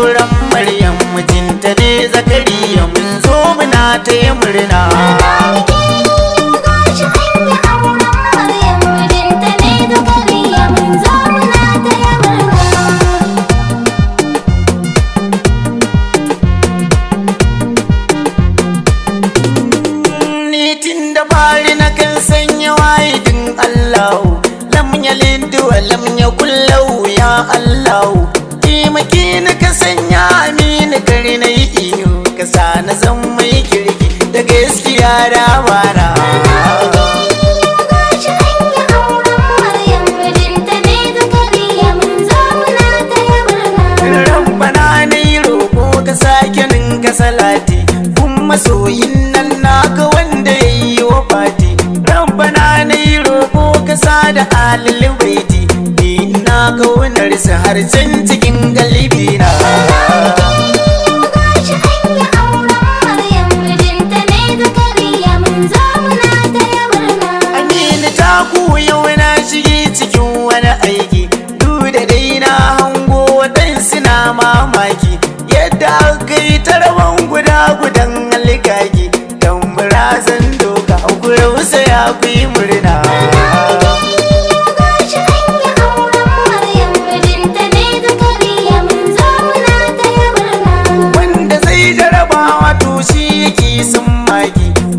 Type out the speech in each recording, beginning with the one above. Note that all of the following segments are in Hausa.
auren Maryam mijinta ne Zakariya mun zo muna taya murna. Lam ya kullau ya Allah taimake ni ka sanya amini kare na yi iyo ka sa na zan mai kirki da gaskiya da bara. Rabbana na yi roƙo ka sake ninka salati kun masoyin nan naka wanda ya yi wa fati. Rabbana na yi roƙo ka sa da alil baiti na kaunar su har can cikin galibi na. Aminu ta yau na shige cikin wani aiki duk da dai na hango waɗansu na mamaki yadda aka yi tarban gudan alkaki don murazan doka kurausa ya fi murna.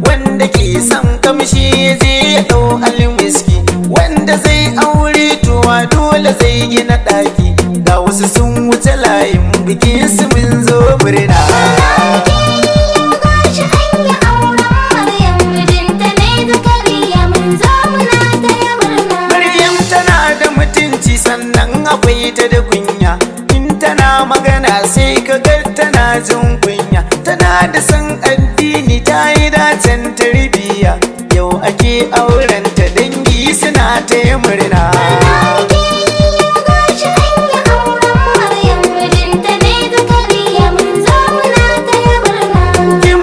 Wanda ke son kamshi je ya dau almiski wanda zai aure tuwa dole zai gina daki ga wasu sun wuce layin bikin su mun zo murna. Maryam tana da mutunci sannan akwai ta da kunya in tana magana sai ka ga tana jin kunya tana da san addini ta yi dacen tarbiyya yau ake aurenta dangi suna taya murna.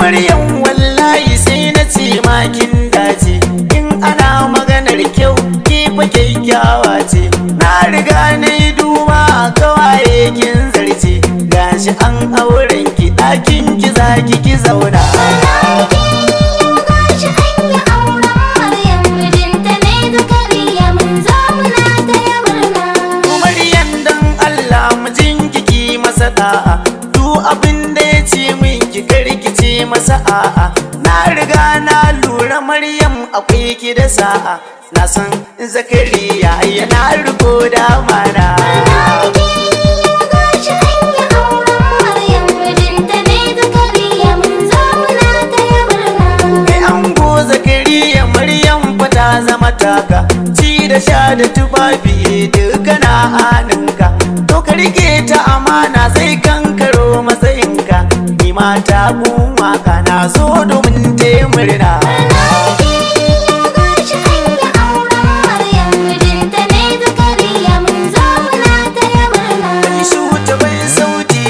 Maryam wallahi sai na ce makin dace in ana maganar kyau ke fa kyakkyawa ce na riga na yi duba kawaye kin zarce gashi an auren ki ɗakin ki zaki ki zauna. Maryam dan Allah mijinki ki masa da'a duk abin da ya ce min ki karkice masa a'a na riga na lura Maryam akwai ki da sa'a na san Zakariya yana riko da mana. Ta zama taka ci da sha da tufafi duka na hannunka to ka rike ta amana zai kankaro matsayinka ni mata kun waka na so domin te murna. Shuta bai sauti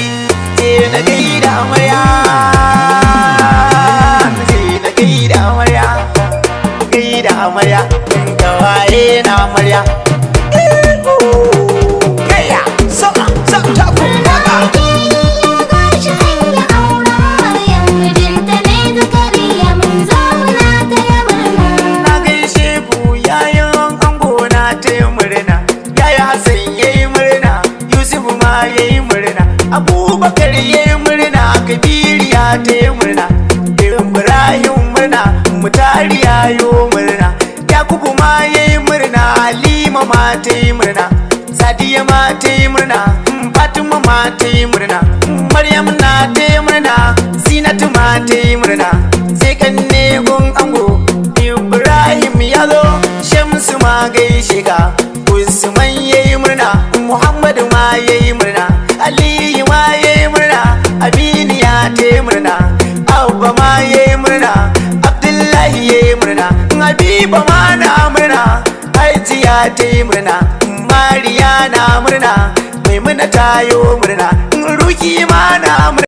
je na gaida amarya amarya gawaye na amarya kaya sama ta kuma na gaishe ku yayin ango na taya murna yaya Hassan yayi murna Yusuf ma yayi murna Abubakar yayi murna Kabiru ya taya murna Ibrahim murna Mutari yayo murna Yakubu ma yayi murna Halima ma tayi murna Sadiya ma tayi murna Fatima ma tayi murna Maryam na tayi murna Zinatu ma tayi murna sai kanne gun ango Ibrahim yazo Shamsu ma gaishe ka Usman yayi murna Muhammad ma yayi murna Ali ma yayi murna Aminu ya tayi murna Abba ma yayi murna Abdullahi yayi murna Habiba ma na murna Hajiya tayi murna Mariya na murna Maimuna tayo murna Ruki ma na murna